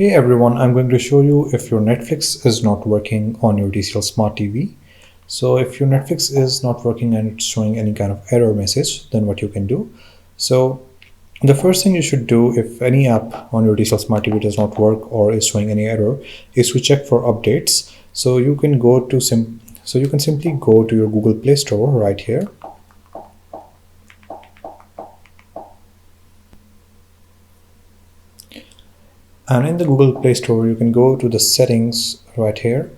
Hey everyone, I'm going to show you if your Netflix is not working on your TCL Smart TV. So if your Netflix is not working and it's showing any kind of error message, then what you can do. So the first thing you should do if any app on your TCL Smart TV does not work or is showing any error is to check for updates. So you can simply go to your Google Play Store right here. And in the Google Play Store, you can go to the settings right here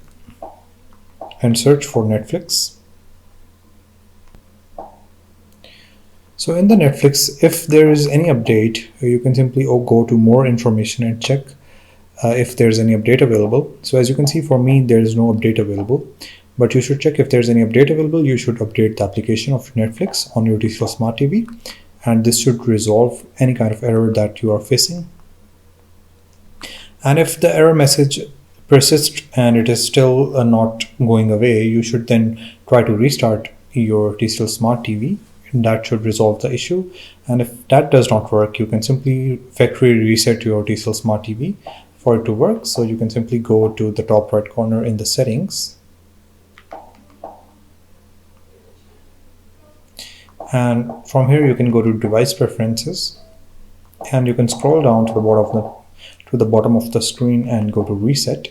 and search for Netflix. So in the Netflix, if there is any update, you can simply go to more information and check if there's any update available. So as you can see, for me, there is no update available, but you should check if there's any update available. You should update the application of Netflix on your TCL Smart TV, and this should resolve any kind of error that you are facing. And if the error message persists and it is still not going away, you should then try to restart your TCL Smart TV. That should resolve the issue. And if that does not work, you can simply factory reset your TCL Smart TV for it to work. So you can simply go to the top right corner in the settings. And from here, you can go to device preferences, and you can scroll down to the bottom of the screen and go to reset.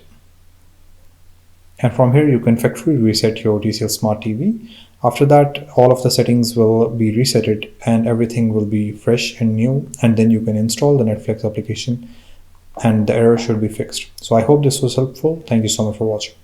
And from here you can factory reset your TCL Smart TV. After that, all of the settings will be resetted and everything will be fresh and new, and then you can install the Netflix application and the error should be fixed. So I hope this was helpful. Thank you so much for watching.